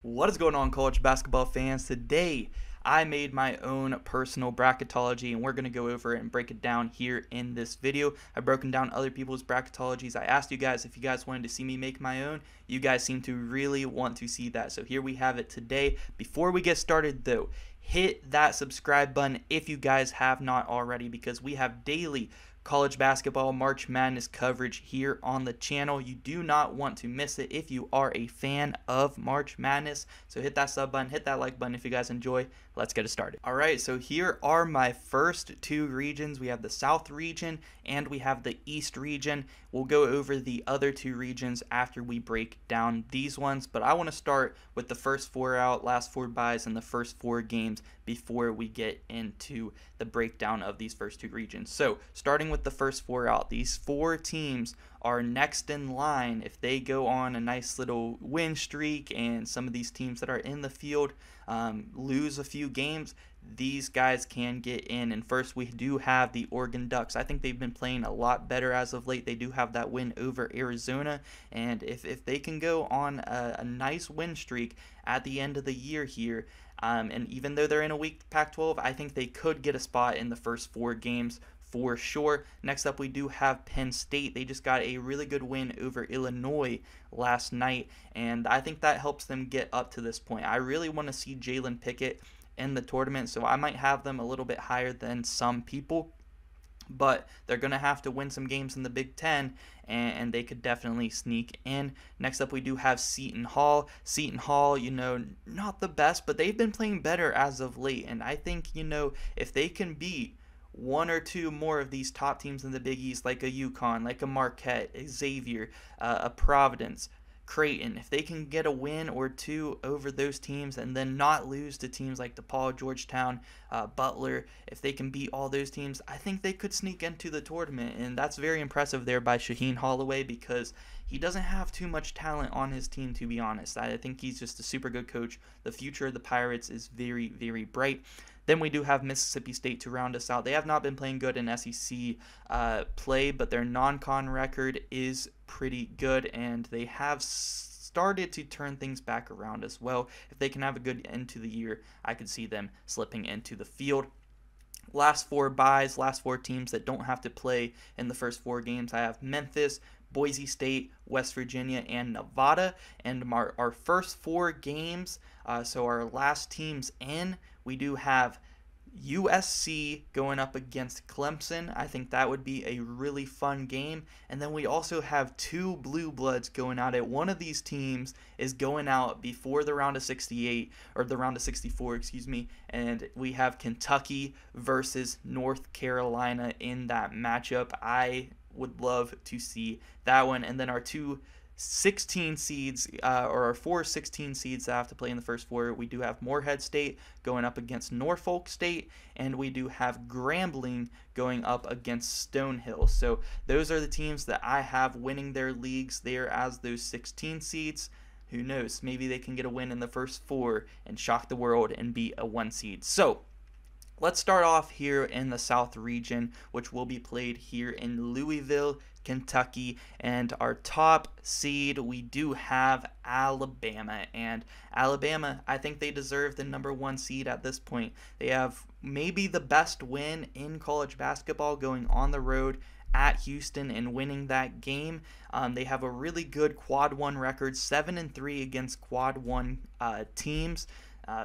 What is going on, college basketball fans? Today, I made my own personal bracketology, and we're going to go over it and break it down here in this video. I've broken down other people's bracketologies. I asked you guys if you guys wanted to see me make my own. You guys seem to really want to see that, so here we have it today. Before we get started, though, hit that subscribe button if you guys have not already, because we have daily college basketball March Madness coverage here on the channel. You do not want to miss it if you are a fan of March Madness. So hit that sub button, hit that like button if you guys enjoy. Let's get it started. All right, so here are my first two regions. We have the South region and we have the East region. We'll go over the other two regions after we break down these ones, but I want to start with the first four out, last four buys, and the first four games before we get into the breakdown of these first two regions. So starting with the first four out, these four teams are next in line. If they go on a nice little win streak and some of these teams that are in the field lose a few games, these guys can get in. And first we do have the Oregon Ducks. I think they've been playing a lot better as of late. They do have that win over Arizona, and if they can go on a nice win streak at the end of the year here, and even though they're in a weak Pac-12, I think they could get a spot in the first four games for sure. Next up, we do have Penn State. They just got a really good win over Illinois last night, and I think that helps them get up to this point. I really want to see Jalen Pickett in the tournament, so I might have them a little bit higher than some people, but they're going to have to win some games in the Big Ten, and they could definitely sneak in. Next up, we do have Seton Hall. Seton Hall, not the best, but they've been playing better as of late, and I think, if they can beat one or two more of these top teams in the Big East, like a UConn, like a Marquette, a Xavier, a Providence, Creighton, if they can get a win or two over those teams and then not lose to teams like DePaul, Georgetown, Butler, if they can beat all those teams, I think they could sneak into the tournament. And that's very impressive there by Shaheen Holloway, because he doesn't have too much talent on his team, to be honest. I think he's just a super good coach. The future of the Pirates is very, very bright. Then we do have Mississippi State to round us out. They have not been playing good in SEC play, but their non-con record is pretty good, and they have started to turn things back around as well. If they can have a good end to the year, I could see them slipping into the field. Last four buys, last four teams that don't have to play in the first four games. I have Memphis, Boise State, West Virginia, and Nevada. And our first four games, so our last teams in, we do have USC going up against Clemson. I think that would be a really fun game. And then we also have two Blue Bloods going at it. One of these teams is going out before the round of 68, or the round of 64, excuse me. And we have Kentucky versus North Carolina in that matchup. I would love to see that one. And then our two 16 seeds, or our four 16 seeds that have to play in the first four, we do have Morehead State going up against Norfolk State, and we do have Grambling going up against Stonehill. So those are the teams that I have winning their leagues there as those 16 seeds. Who knows, maybe they can get a win in the first four and shock the world and be a 1 seed. So let's start off here in the South region, which will be played here in Louisville, Kentucky. And our top seed, we do have Alabama. And Alabama, I think they deserve the #1 seed at this point. They have maybe the best win in college basketball, going on the road at Houston and winning that game. They have a really good quad 1 record, 7-3 against quad 1 teams.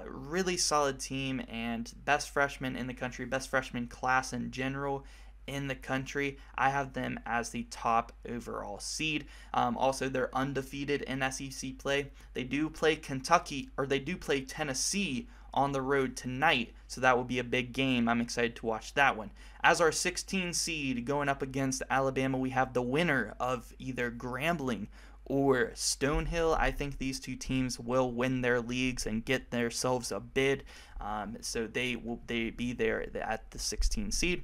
Really solid team, and best freshman in the country, best freshman class in general in the country. I have them as the top overall seed. Also, they're undefeated in SEC play. They do play Kentucky, or they do play Tennessee on the road tonight, so that will be a big game. I'm excited to watch that one. As our 16 seed going up against Alabama, we have the winner of either Grambling or Stonehill. I think these two teams will win their leagues and get themselves a bid, so they be there at the 16 seed.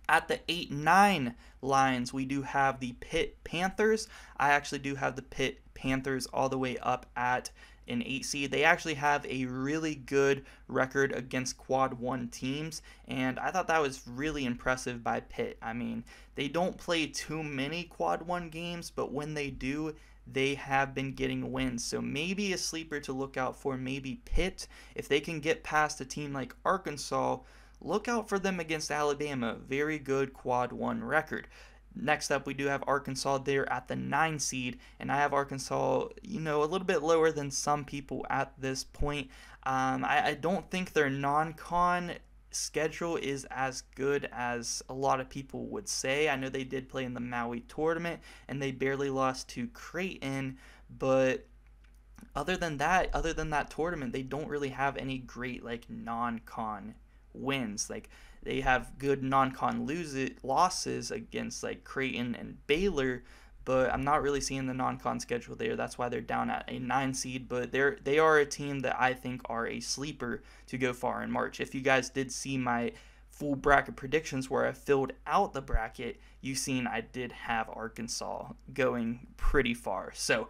At the 8-9 lines, we do have the Pitt Panthers. I actually do have the Pitt Panthers all the way up at an 8 seed. They actually have a really good record against quad 1 teams, and I thought that was really impressive by Pitt. I mean, they don't play too many quad 1 games, but when they do, they have been getting wins. So maybe a sleeper to look out for, maybe Pitt. If they can get past a team like Arkansas, look out for them against Alabama. Very good quad one record. Next up, we do have Arkansas there at the 9 seed, and I have Arkansas, a little bit lower than some people at this point. I don't think their non-con schedule is as good as a lot of people would say. I know they did play in the Maui tournament, and they barely lost to Creighton, but other than that tournament, they don't really have any great like non-con wins. Like they have good non-con losses against like Creighton and Baylor, but I'm not really seeing the non-con schedule there. That's why they're down at a 9 seed, but they are a team that I think are a sleeper to go far in March. If you guys did see my full bracket predictions where I filled out the bracket, you've seen I did have Arkansas going pretty far. So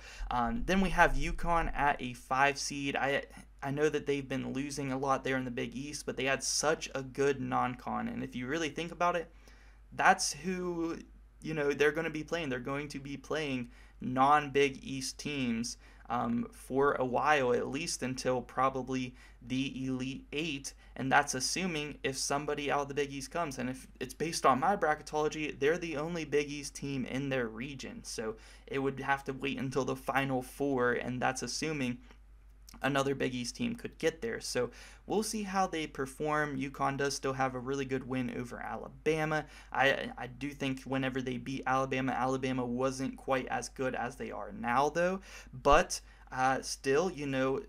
then we have UConn at a 5 seed. I know that they've been losing a lot there in the Big East, but they had such a good non-con, and if you really think about it, that's who they're going to be playing. They're going to be playing non-Big East teams for a while, at least until probably the Elite Eight, and that's assuming if somebody out of the Big East comes. And if it's based on my bracketology, they're the only Big East team in their region, so it would have to wait until the Final Four, and that's assuming another Big East team could get there. So we'll see how they perform. UConn does still have a really good win over Alabama. I do think whenever they beat Alabama wasn't quite as good as they are now, though. But still,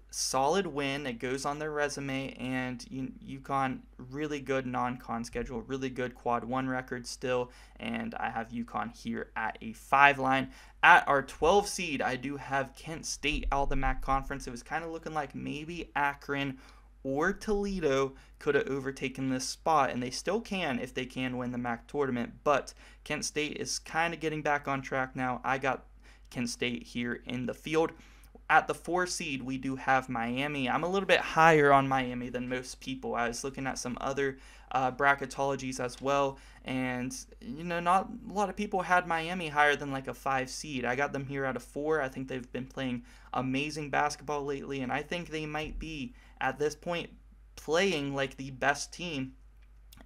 solid win. It goes on their resume, and UConn, really good non-con schedule, really good quad one record still, and I have UConn here at a 5 line. At our 12 seed, I do have Kent State out of the MAC conference. It was kind of looking like maybe Akron or Toledo could have overtaken this spot, and they still can if they can win the MAC tournament, but Kent State is kind of getting back on track now. I got Kent State here in the field. At the 4 seed, we do have Miami. I'm a little bit higher on Miami than most people. I was looking at some other bracketologies as well, and not a lot of people had Miami higher than like a 5 seed. I got them here at a 4. I think they've been playing amazing basketball lately, and I think they might be at this point playing like the best team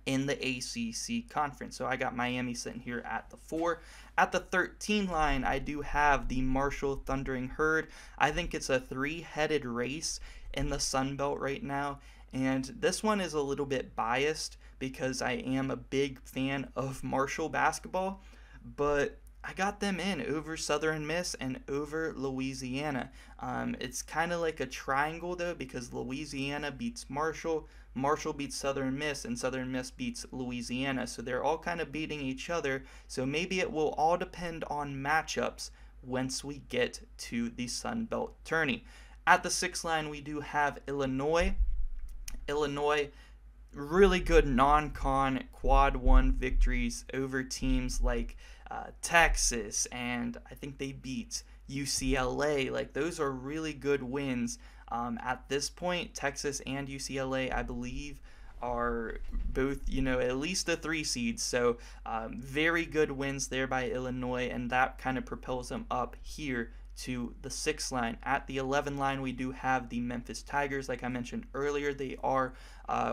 in the ACC conference. So I got Miami sitting here at the 4. At the 13 line, I do have the Marshall Thundering Herd. I think it's a 3-headed race in the Sun Belt right now, and this one is a little bit biased because I am a big fan of Marshall basketball, but I got them in over Southern Miss and over Louisiana. It's kind of like a triangle though, because Louisiana beats Marshall, Marshall beats Southern Miss, and Southern Miss beats Louisiana. So they're all kind of beating each other. So maybe it will all depend on matchups once we get to the Sun Belt tourney. At the 6 line, we do have Illinois. Illinois, really good non-con quad 1 victories over teams like Texas, and I think they beat UCLA. Like, those are really good wins. At this point, Texas and UCLA, I believe, are both, at least the 3 seeds. So very good wins there by Illinois, and that kind of propels them up here to the 6 line. At the 11 line, we do have the Memphis Tigers. Like I mentioned earlier, they are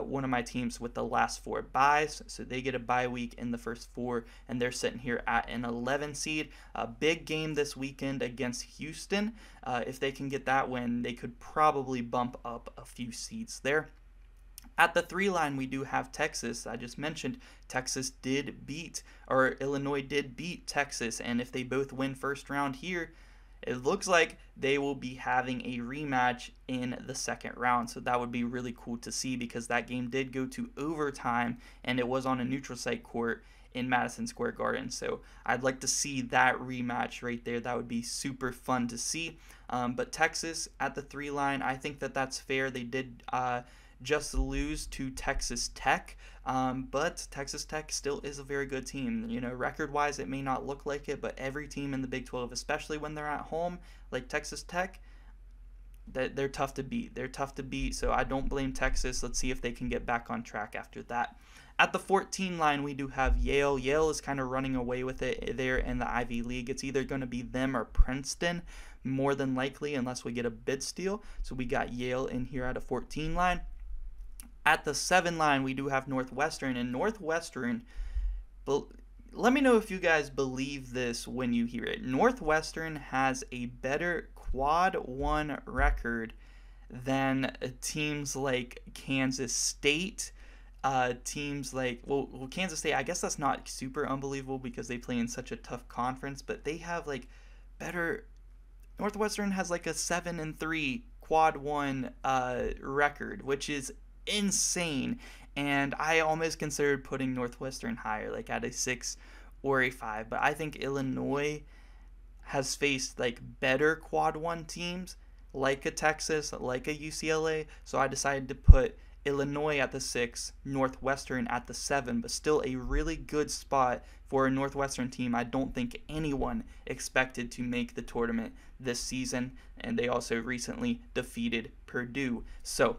one of my teams with the last 4 byes, so they get a bye week in the first 4, and they're sitting here at an 11 seed. A big game this weekend against Houston. If they can get that win, they could probably bump up a few seeds there. At the 3 line, we do have Texas. I just mentioned Texas did beat, or Illinois did beat Texas, and if they both win first round here, it looks like they will be having a rematch in the second round. So that would be really cool to see, because that game did go to overtime, and it was on a neutral site court in Madison Square Garden. So I'd like to see that rematch right there. That would be super fun to see. But Texas at the 3 line, I think that that's fair. They did just lose to Texas Tech, but Texas Tech still is a very good team. Record-wise, it may not look like it, but every team in the Big 12, especially when they're at home, like Texas Tech, they're tough to beat. They're tough to beat, so I don't blame Texas. Let's see if they can get back on track after that. At the 14 line, we do have Yale. Yale is kind of running away with it there in the Ivy League. It's either going to be them or Princeton, more than likely, unless we get a bid steal. So we got Yale in here at a 14 line. At the 7 line, we do have Northwestern, and Northwestern, let me know if you guys believe this when you hear it. Northwestern has a better quad 1 record than teams like Kansas State, teams like, well, Kansas State, I guess that's not super unbelievable because they play in such a tough conference, but they have like better, Northwestern has like a 7-3 quad 1 record, which is insane, and I almost considered putting Northwestern higher, like at a 6 or a 5, but I think Illinois has faced like better quad 1 teams, like a Texas, like a UCLA, so I decided to put Illinois at the 6, Northwestern at the 7, but still a really good spot for a Northwestern team. I don't think anyone expected to make the tournament this season, and they also recently defeated Purdue. So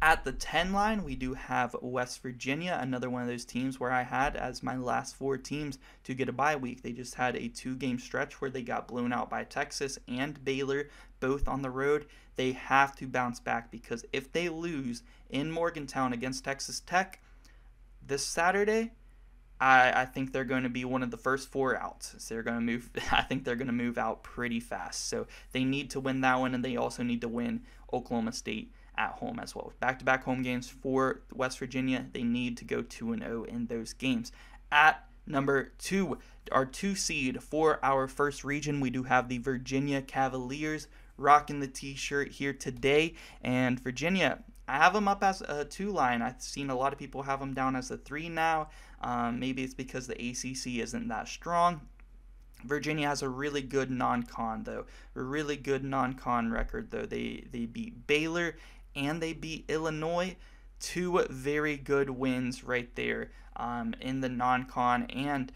at the 10 line, we do have West Virginia, another one of those teams where I had as my last 4 teams to get a bye week. They just had a 2-game stretch where they got blown out by Texas and Baylor, both on the road. They have to bounce back because if they lose in Morgantown against Texas Tech this Saturday, I think they're going to be one of the first 4 out. So they're going to move. I think they're going to move out pretty fast. So they need to win that one, and they also need to win Oklahoma State at home as well. Back-to-back home games for West Virginia. They need to go 2-0 in those games. At number 2, our 2 seed for our first region, we do have the Virginia Cavaliers rocking the t-shirt here today. And Virginia, I have them up as a 2 line. I've seen a lot of people have them down as a 3 now. Maybe it's because the ACC isn't that strong. Virginia has a really good non-con, though. A really good non-con record, though. They beat Baylor and they beat Illinois. 2 very good wins right there in the non-con. And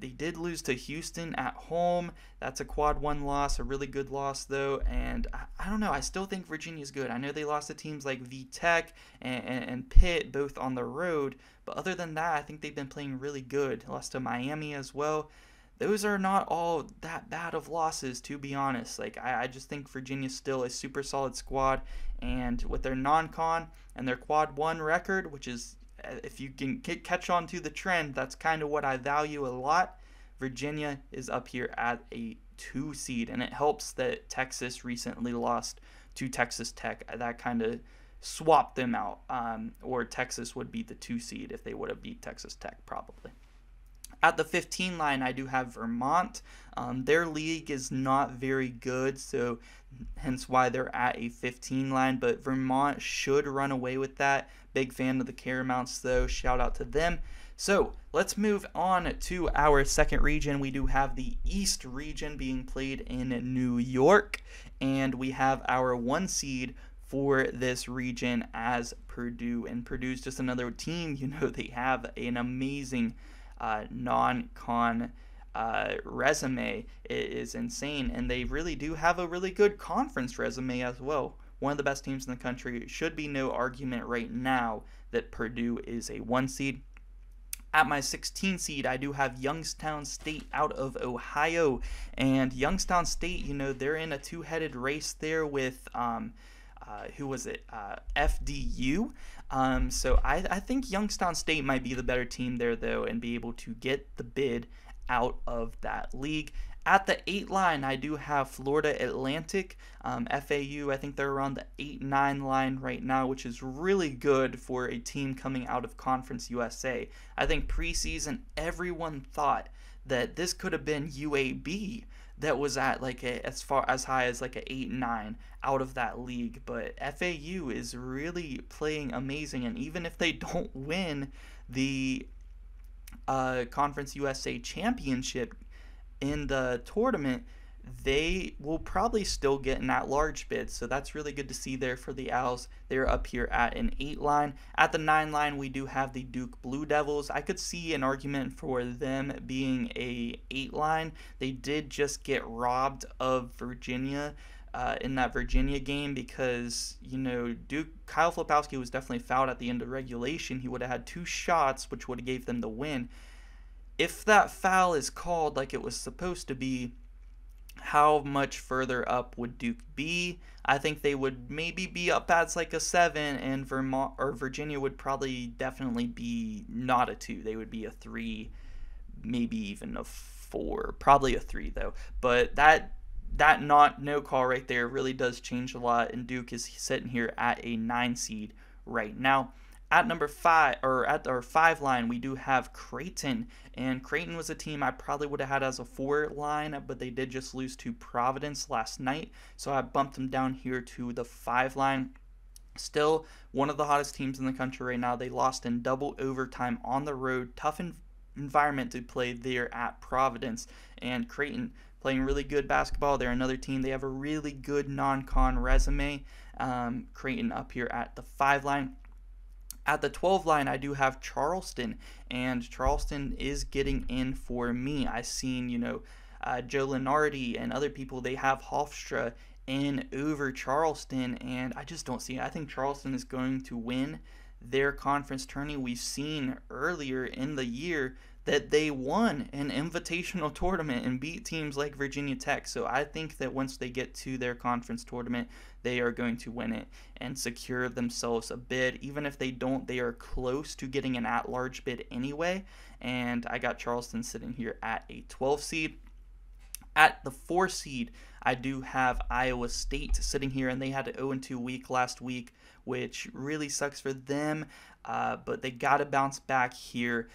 they did lose to Houston at home. That's a quad 1 loss, a really good loss, though. And I don't know. I still think Virginia's good. I know they lost to teams like V-Tech and Pitt, both on the road. But other than that, I think they've been playing really good. Lost to Miami as well. Those are not all that bad of losses, to be honest. Like I just think Virginia's still a super solid squad, and with their non-con and their quad 1 record, which is, if you can catch on to the trend, that's kind of what I value a lot. Virginia is up here at a 2 seed, and it helps that Texas recently lost to Texas Tech. That kind of swapped them out, or Texas would be the 2 seed if they would have beat Texas Tech probably. At the 15 line, I do have Vermont. Their league is not very good, so hence why they're at a 15 line, but Vermont should run away with that. Big fan of the Caramounts, though. Shout out to them. So let's move on to our second region. We do have the East region being played in New York, and we have our 1 seed for this region as Purdue. And Purdue's just another team, they have an amazing non-con resume. It is insane, and they really do have a really good conference resume as well. One of the best teams in the country. Should be no argument right now that Purdue is a 1 seed. At my 16 seed, I do have Youngstown State out of Ohio, and Youngstown State, they're in a 2-headed race there with who was it? FDU. So I think Youngstown State might be the better team there, though, and be able to get the bid out of that league. At the 8 line, I do have Florida Atlantic. FAU, I think they're around the 8-9 line right now, which is really good for a team coming out of Conference USA. I think preseason, everyone thought that this could have been UAB that was at like as high as like a 8-9 out of that league, but FAU is really playing amazing, and even if they don't win the Conference USA championship in the tournament, they will probably still get an at-large bid, so that's really good to see there for the Owls. They're up here at an 8 line. At the 9 line, we do have the Duke Blue Devils. I could see an argument for them being a 8 line. They did just get robbed of Virginia in that Virginia game because, Duke, Kyle Flipowski was definitely fouled at the end of regulation. He would have had 2 shots, which would have gave them the win. If that foul is called like it was supposed to be, how much further up would Duke be? I think they would maybe be up as like a 7, and Vermont or Virginia would probably definitely be not a 2. They would be a 3, maybe even a 4, probably a 3 though. But that no call right there really does change a lot, and Duke is sitting here at a 9 seed right now. At number 5, or at our 5 line, we do have Creighton, and Creighton was a team I probably would have had as a 4 line, but they did just lose to Providence last night, so I bumped them down here to the 5 line. Still one of the hottest teams in the country right now. They lost in double overtime on the road. Tough environment to play there at Providence, and Creighton playing really good basketball. They're another team. They have a really good non-con resume. Creighton up here at the 5 line. At the 12 line, I do have Charleston, and Charleston is getting in for me. I've seen, Joe Lenardi and other people, they have Hofstra in over Charleston, and I just don't see it. I think Charleston is going to win their conference tourney. We've seen earlier in the year that they won an invitational tournament and beat teams like Virginia Tech. So I think that once they get to their conference tournament, they are going to win it and secure themselves a bid. Even if they don't, they are close to getting an at-large bid anyway. And I got Charleston sitting here at a 12 seed. At the 4 seed, I do have Iowa State sitting here, and they had an 0-2 week last week, which really sucks for them. But they got to bounce back here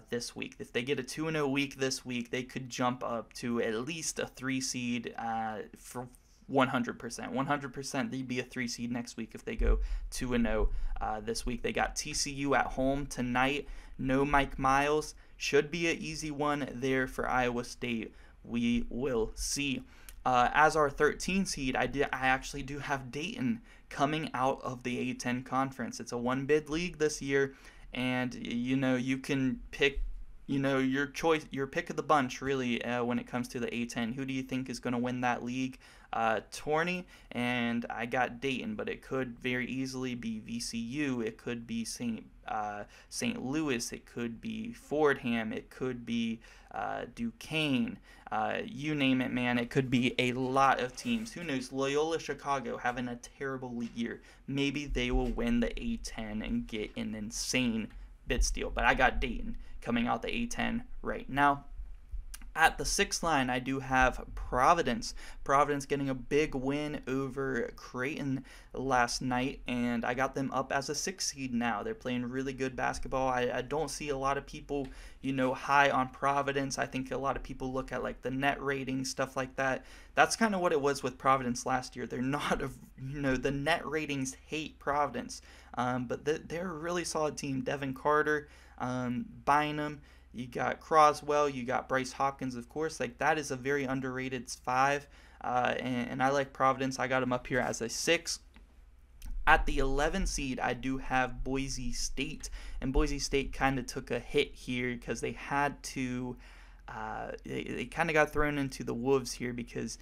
this week. If they get a 2-0 week this week, they could jump up to at least a 3 seed for 100%. 100% they'd be a 3 seed next week if they go 2-0 this week. They got TCU at home tonight. No Mike Miles. Should be an easy one there for Iowa State. We will see. As our 13 seed, I actually do have Dayton coming out of the A10 conference. It's a 1-bid league this year, and you can pick your choice, your pick of the bunch really when it comes to the A10. Who do you think is going to win that league tourney? And I got Dayton, but it could very easily be VCU. It could be St. Louis. It could be Fordham. It could be Duquesne. You name it, man. It could be a lot of teams. Who knows? Loyola Chicago having a terrible year. Maybe they will win the A10 and get an insane bid steal. But I got Dayton coming out the A10 right now. At the 6th line, I do have Providence. Providence getting a big win over Creighton last night, and I got them up as a 6 seed now. They're playing really good basketball. I don't see a lot of people, high on Providence. I think a lot of people look at like the net rating, stuff like that. That's kind of what it was with Providence last year. They're not, the net ratings hate Providence, but they're a really solid team. Devin Carter, Bynum. You got Croswell, you got Bryce Hopkins, of course. Like, that is a very underrated 5, and I like Providence. I got them up here as a 6. At the 11 seed, I do have Boise State, and Boise State kind of took a hit here because they had to, they kind of got thrown into the wolves here because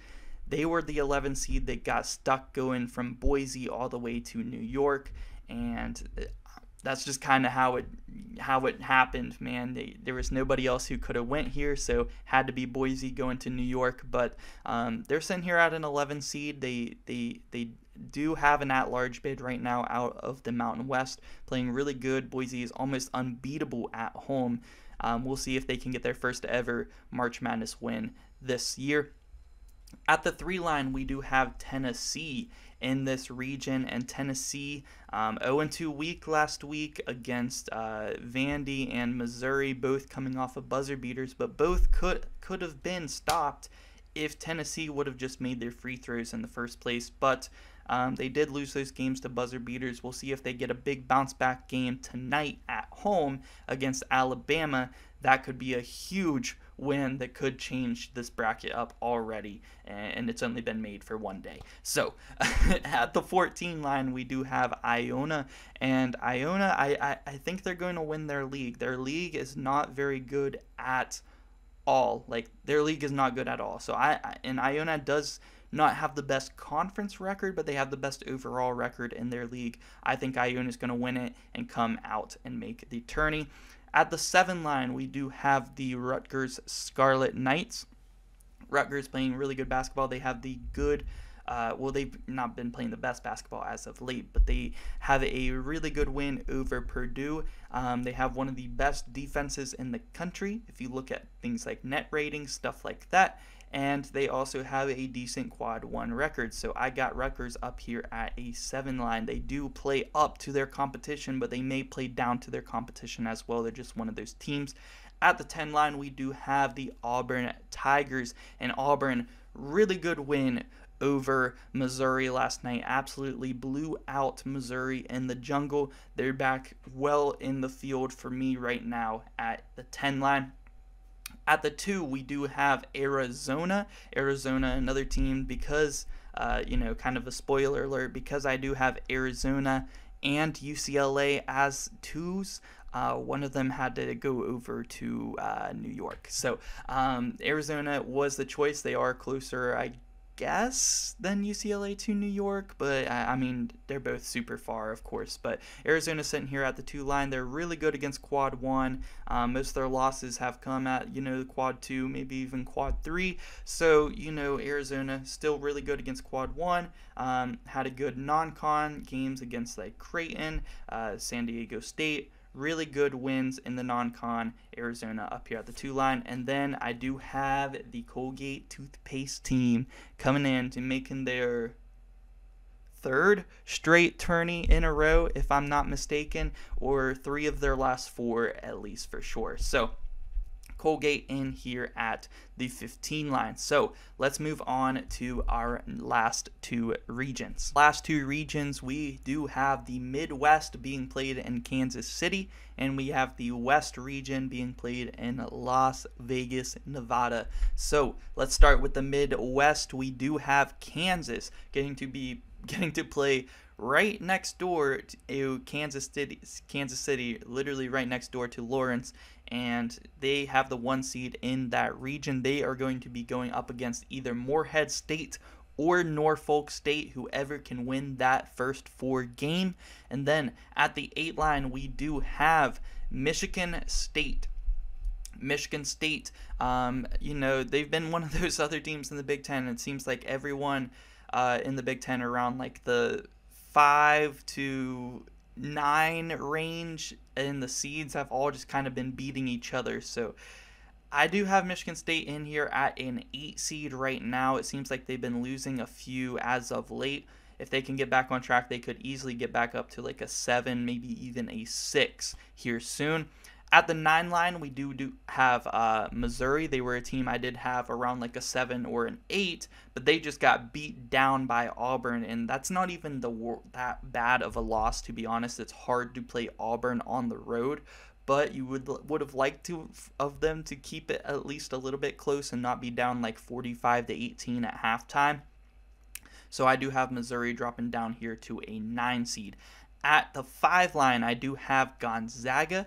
they were the 11 seed that got stuck going from Boise all the way to New York, and that's just kind of how it happened, man. There was nobody else who could have went here, so had to be Boise going to New York. But they're sitting here at an 11 seed. They do have an at-large bid right now out of the Mountain West, playing really good. Boise is almost unbeatable at home. We'll see if they can get their first ever March Madness win this year. At the 3 line, we do have Tennessee in this region, and Tennessee 0-2 week last week against Vandy and Missouri, both coming off of buzzer beaters, but both could have been stopped if Tennessee would have just made their free throws in the first place. But they did lose those games to buzzer beaters. We'll see if they get a big bounce back game tonight at home against Alabama. That could be a huge win that could change this bracket up already, and it's only been made for one day. So at the 14 line, we do have Iona, and Iona, I think they're going to win their league. Their league is not very good at all. Like, their league is not good at all. So and Iona does not have the best conference record, but they have the best overall record in their league. I think Iona is going to win it and come out and make the tourney. At the 7 line, we do have the Rutgers Scarlet Knights. Rutgers playing really good basketball. They have the good, well, they've not been playing the best basketball as of late, but they have a really good win over Purdue. They have one of the best defenses in the country if you look at things like net rating, stuff like that. And they also have a decent quad 1 record. So I got Rutgers up here at a 7 line. They do play up to their competition, but they may play down to their competition as well. They're just one of those teams. At the 10 line, we do have the Auburn Tigers. And Auburn, really good win over Missouri last night. Absolutely blew out Missouri in the jungle. They're back well in the field for me right now at the 10 line. At the 2, we do have Arizona. Arizona, another team, because, kind of a spoiler alert, because I do have Arizona and UCLA as 2s. One of them had to go over to New York. So Arizona was the choice. They are closer, I guess, than UCLA to New York, but I mean, they're both super far, of course. But Arizona sitting here at the 2 line. They're really good against quad 1. Most of their losses have come at, quad 2, maybe even quad 3. So, Arizona still really good against quad 1. Had a good non-con games against like Creighton, San Diego State. Really good wins in the non-con. Arizona up here at the 2 line. And then I do have the Colgate toothpaste team coming in to making their 3rd straight tourney in a row, if I'm not mistaken, or 3 of their last 4 at least for sure. So Colgate in here at the 15 line. So let's move on to our last 2 regions. Last 2 regions, we do have the Midwest being played in Kansas City, and we have the West region being played in Las Vegas, Nevada. So let's start with the Midwest. We do have Kansas getting to play right next door to Kansas City, literally right next door to Lawrence, and they have the 1 seed in that region. They are going to be going up against either Morehead State or Norfolk State, whoever can win that first 4 game. And then at the 8 line, we do have Michigan State. Michigan State, they've been one of those other teams in the Big Ten. It seems like everyone in the Big Ten around like the 5 to 9 range, and the seeds have all just kind of been beating each other. So I do have Michigan State in here at an 8 seed right now. It seems like they've been losing a few as of late. If they can get back on track, they could easily get back up to like a 7, maybe even a 6 here soon. At the 9 line, we do have Missouri. They were a team I did have around like a 7 or an 8, but they just got beat down by Auburn, and that's not even that bad of a loss, to be honest. It's hard to play Auburn on the road, but you would have liked of them to keep it at least a little bit close and not be down like 45 to 18 at halftime. So I do have Missouri dropping down here to a 9 seed. At the 5 line, I do have Gonzaga.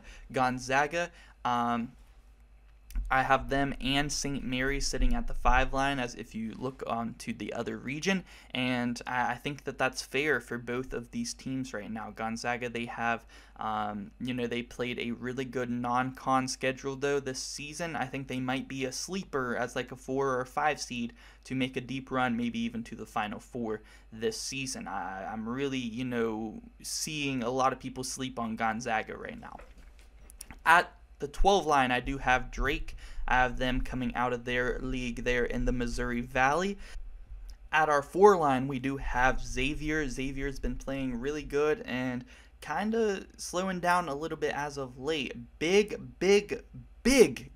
I have them and St. Mary's sitting at the 5 line, as if you look to the other region, and I think that that's fair for both of these teams right now. Gonzaga, they have, they played a really good non-con schedule though this season. I think they might be a sleeper as like a 4 or 5 seed to make a deep run, maybe even to the Final Four this season. I'm really, seeing a lot of people sleep on Gonzaga right now. At the 12 line, I do have Drake. I have them coming out of their league there in the Missouri Valley. At our 4 line, we do have Xavier. Xavier's been playing really good and kind of slowing down a little bit as of late. Big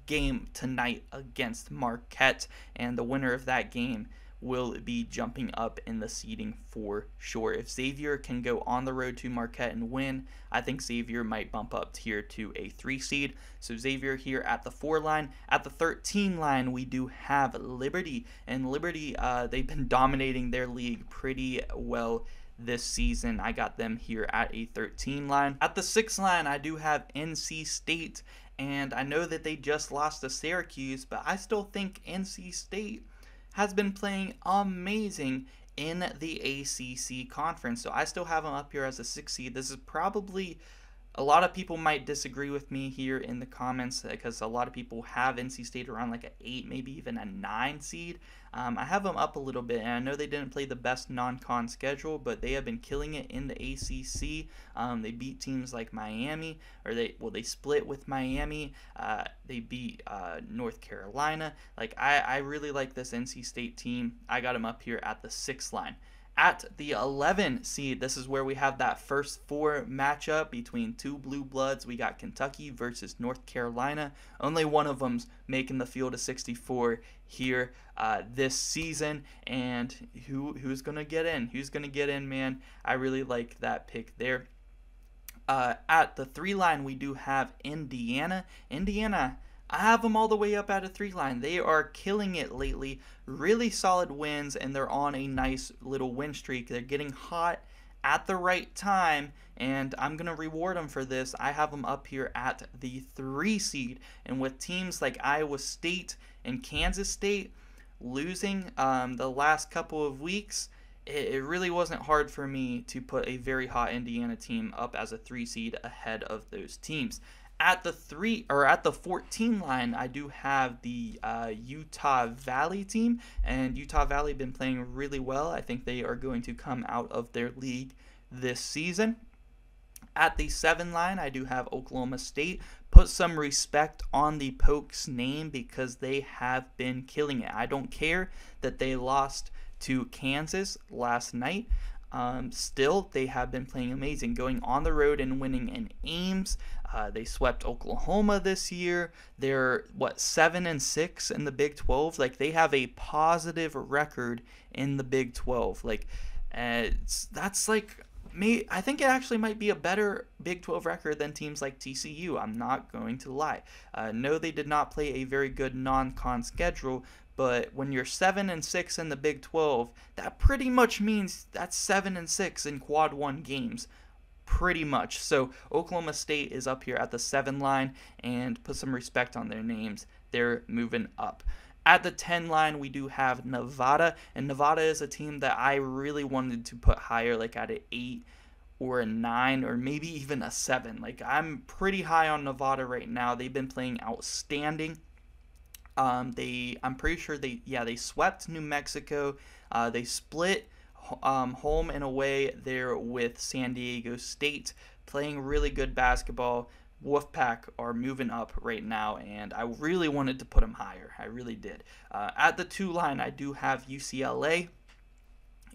game tonight against Marquette, and the winner of that game will be jumping up in the seeding for sure. If Xavier can go on the road to Marquette and win, I think Xavier might bump up here to a 3 seed. So Xavier here at the 4 line. At the 13 line, we do have Liberty, and Liberty, they've been dominating their league pretty well this season. I got them here at a 13 line. At the 6 line, I do have NC State, and I know that they just lost to Syracuse, but I still think NC State has been playing amazing in the ACC conference. So I still have them up here as a 6 seed. This is probably, a lot of people might disagree with me here in the comments because a lot of people have NC State around like an 8, maybe even a 9 seed. I have them up a little bit, and I know they didn't play the best non-con schedule, but they have been killing it in the ACC. They beat teams like Miami, or they split with Miami. They beat North Carolina. Like I really like this NC State team. I got them up here at the 6th line. At the 11 seed, this is where we have that first 4 matchup between two blue bloods. We got Kentucky versus North Carolina. Only one of them's making the field of 64 here this season. And who's going to get in? Who's going to get in, man? I really like that pick there. At the 3 line, we do have Indiana. I have them all the way up at a 3 line. They are killing it lately. Really solid wins, and they're on a nice little win streak. They're getting hot at the right time, and I'm going to reward them for this. I have them up here at the 3 seed. And with teams like Iowa State and Kansas State losing the last couple of weeks, it really wasn't hard for me to put a very hot Indiana team up as a 3 seed ahead of those teams. At the 14 line, I do have the Utah Valley team, and Utah Valley been playing really well. I think they are going to come out of their league this season. At the 7 line, I do have Oklahoma State. Put some respect on the Pokes name because they have been killing it. I don't care that they lost to Kansas last night. Still, they have been playing amazing, going on the road and winning in Ames. They swept Oklahoma this year. They're 7-6 in the Big 12. Like, they have a positive record in the Big 12. Like, that's like me. I think it actually might be a better Big 12 record than teams like TCU. I'm not going to lie. No, they did not play a very good non-con schedule. But when you're 7-6 in the Big 12, that pretty much means that's 7-6 in quad 1 games. Pretty much. So Oklahoma State is up here at the 7 line, and put some respect on their names. They're moving up. At the 10 line, we do have Nevada, and Nevada is a team that I really wanted to put higher, like at an 8 or a 9 or maybe even a 7. Like, I'm pretty high on Nevada right now. They've been playing outstanding. I'm pretty sure they swept New Mexico. They split home and away there with San Diego State, playing really good basketball. Wolfpack are moving up right now, and I really wanted to put them higher. I really did. At the 2 line, I do have UCLA.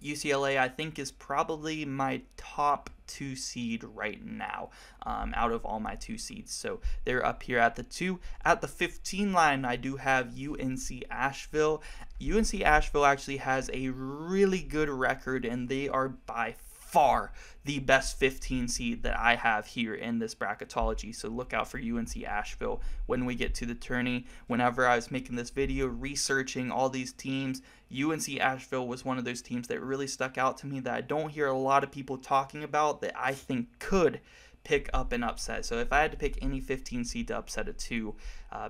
UCLA, I think, is probably my top 2 seed right now out of all my 2 seeds. So they're up here at the 2. At the 15 line, I do have UNC Asheville. UNC Asheville actually has a really good record, and they are by far the best 15 seed that I have here in this bracketology. So look out for UNC Asheville when we get to the tourney. Whenever I was making this video researching all these teams, UNC Asheville was one of those teams that really stuck out to me that I don't hear a lot of people talking about that I think could pick up an upset. So if I had to pick any 15 seed to upset a 2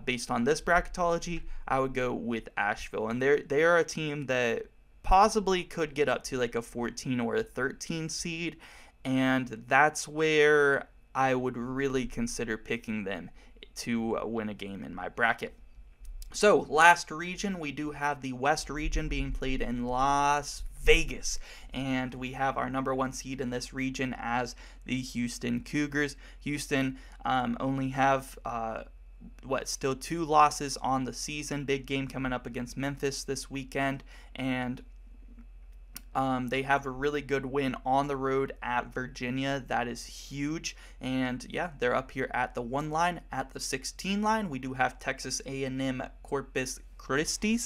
based on this bracketology, I would go with Asheville. And they are a team that possibly could get up to like a 14 or a 13 seed, and that's where I would really consider picking them to win a game in my bracket. So last region, we do have the West region being played in Las Vegas, and we have our number 1 seed in this region as the Houston Cougars. Houston only have still 2 losses on the season. Big game coming up against Memphis this weekend, and they have a really good win on the road at Virginia. That is huge. And yeah, they're up here at the 1 line. At the 16 line, we do have Texas A&M Corpus Christi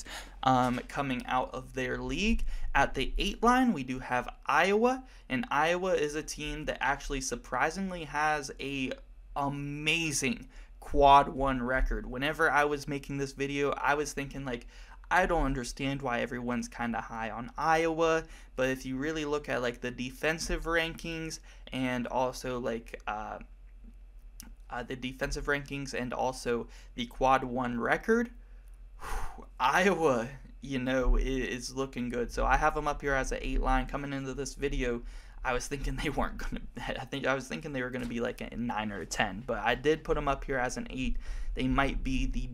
coming out of their league. At the 8 line, we do have Iowa, and Iowa is a team that actually surprisingly has a amazing quad 1 record. Whenever I was making this video, I was thinking, like, I don't understand why everyone's kind of high on Iowa, but if you really look at like the defensive rankings and also like the defensive rankings and also the quad 1 record, Iowa is looking good. So I have them up here as an 8 line. Coming into this video, I was thinking they weren't going to, I was thinking they were going to be like a 9 or a 10, but I did put them up here as an 8. They might be the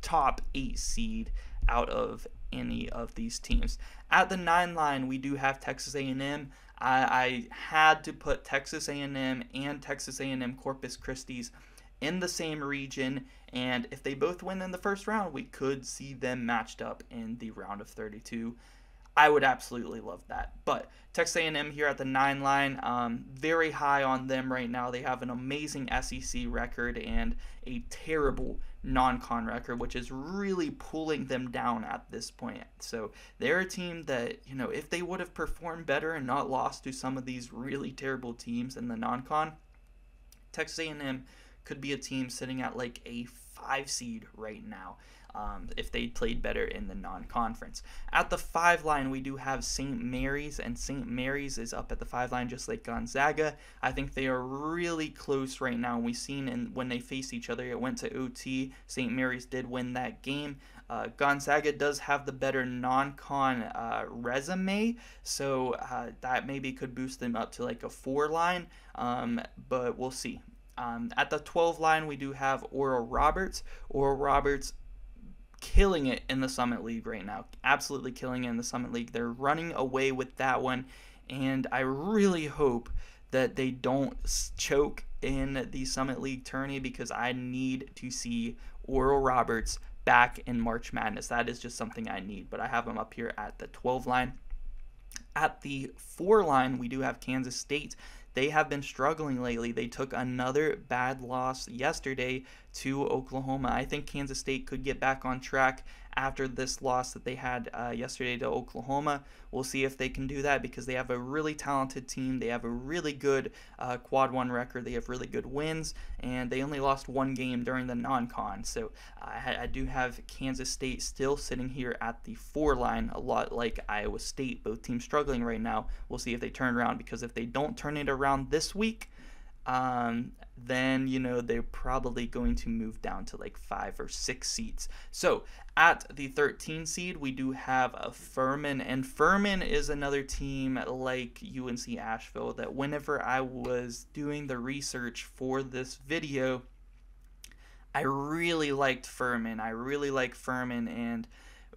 top 8 seed out of any of these teams. At the 9 line, we do have Texas A&M. I had to put Texas A&M and Texas A&M Corpus Christi in the same region, and if they both win in the first round, we could see them matched up in the round of 32. I would absolutely love that. But Texas A&M here at the 9 line, very high on them right now. They have an amazing SEC record and a terrible non-con record, which is really pulling them down at this point. So they're a team that, if they would have performed better and not lost to some of these really terrible teams in the non-con, Texas A&M could be a team sitting at like a 5 seed right now. If they played better in the non-conference. At the 5 line, we do have St. Mary's, and St. Mary's is up at the 5 line just like Gonzaga. I think they are really close right now. We've seen when they faced each other, it went to OT. St. Mary's did win that game. Gonzaga does have the better non-con resume, so that maybe could boost them up to like a 4 line, but we'll see. At the 12 line, we do have Oral Roberts. Oral Roberts killing it in the Summit League right now. Absolutely killing it in the Summit League. They're running away with that one, and I really hope that they don't choke in the Summit League tourney, because I need to see Oral Roberts back in March Madness. That is just something I need, but I have them up here at the 12 line. At the 4 line, we do have Kansas State. They have been struggling lately. They took another bad loss yesterday to Oklahoma. I think Kansas State could get back on track after this loss that they had yesterday to Oklahoma. We'll see if they can do that, because they have a really talented team. They have a really good quad 1 record. They have really good wins, and they only lost 1 game during the non-con. So I do have Kansas State still sitting here at the 4 line, a lot like Iowa State. Both teams struggling right now. We'll see if they turn around, because if they don't turn it around this week, then they're probably going to move down to like 5 or 6 seeds. So at the 13 seed, we do have a Furman, and Furman is another team like UNC Asheville that whenever I was doing the research for this video, I really liked Furman. I really like Furman, and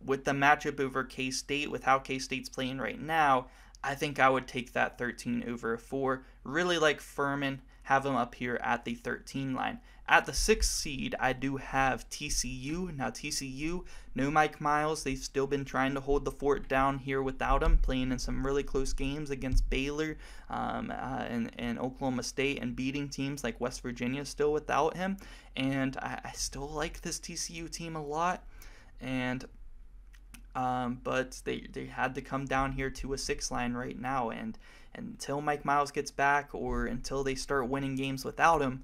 with the matchup over K-State, with how K-State's playing right now, I think I would take that 13 over a 4. Really like Furman. Have them up here at the 13 line. At the 6th seed, I do have TCU. Now TCU, no Mike Miles. They've still been trying to hold the fort down here without him, playing in some really close games against Baylor and Oklahoma State, and beating teams like West Virginia still without him. And I still like this TCU team a lot. And but they had to come down here to a 6 line right now, and until Mike Miles gets back, or until they start winning games without him,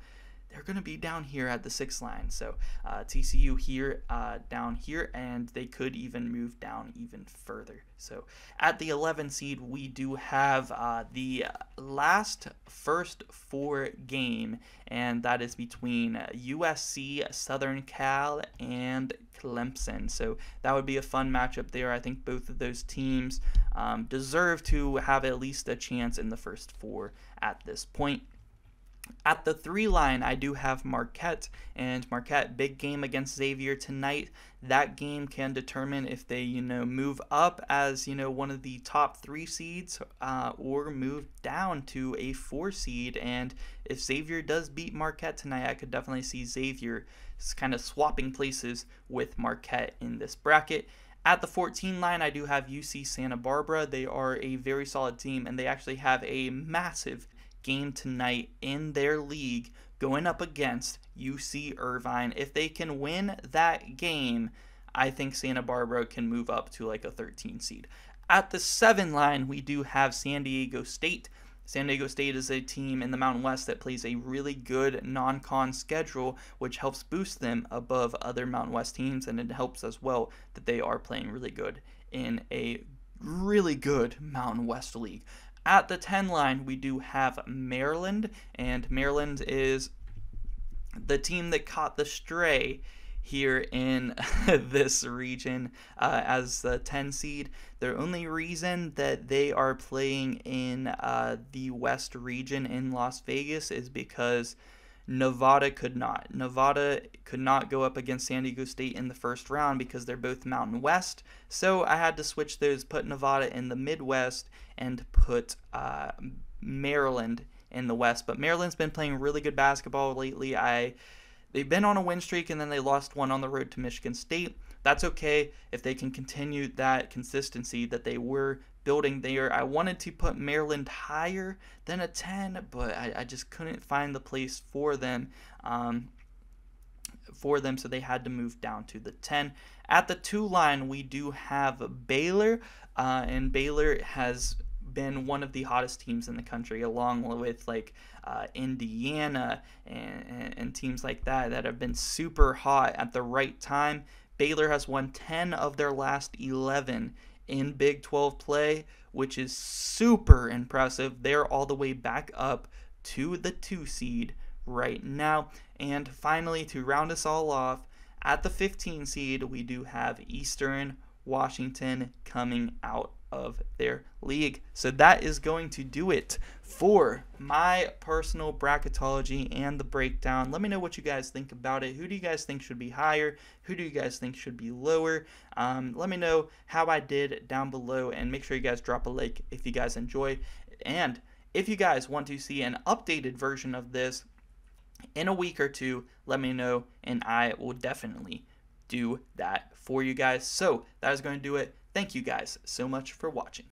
they're going to be down here at the 6 line. So TCU here, down here, and they could even move down even further. So at the 11 seed, we do have the last first 4 game, and that is between USC, Southern Cal, and Clemson. So that would be a fun matchup there. I think both of those teams deserve to have at least a chance in the first 4 at this point. At the 3 line, I do have Marquette, and Marquette, big game against Xavier tonight. That game can determine if they, move up as, one of the top 3 seeds, or move down to a 4 seed. And if Xavier does beat Marquette tonight, I could definitely see Xavier kind of swapping places with Marquette in this bracket. At the 14 line, I do have UC Santa Barbara. They are a very solid team, and they actually have a massive game tonight in their league going up against UC Irvine. If they can win that game, I think Santa Barbara can move up to like a 13 seed. At the 7 line, we do have San Diego State. San Diego State is a team in the Mountain West that plays a really good non-con schedule, which helps boost them above other Mountain West teams, and it helps as well that they are playing really good in a really good Mountain West league. At the 10 line, we do have Maryland, and Maryland is the team that caught the stray here in this region as the 10 seed. The only reason that they are playing in the West region in Las Vegas is because Nevada could not. Nevada could not go up against San Diego State in the first round because they're both Mountain West. So I had to switch those, put Nevada in the Midwest, and put Maryland in the West. But Maryland's been playing really good basketball lately. They've been on a win streak, and then they lost one on the road to Michigan State. That's okay if they can continue that consistency that they were building there. I wanted to put Maryland higher than a 10, but I just couldn't find the place for them. So they had to move down to the 10. At the 2 line, we do have Baylor, and Baylor has been one of the hottest teams in the country, along with like Indiana and teams like that have been super hot at the right time. Baylor has won 10 of their last 11 in Big 12 play, which is super impressive. They're all the way back up to the 2 seed right now. And finally, to round us all off, at the 15 seed, we do have Eastern Washington coming out of their league. So that is going to do it for my personal bracketology and the breakdown. Let me know what you guys think about it. Who do you guys think should be higher? Who do you guys think should be lower? Let me know how I did down below, and make sure you guys drop a like if you guys enjoy. And if you guys want to see an updated version of this in a week or two, let me know, and I will definitely do that for you guys. So that is going to do it. Thank you guys so much for watching.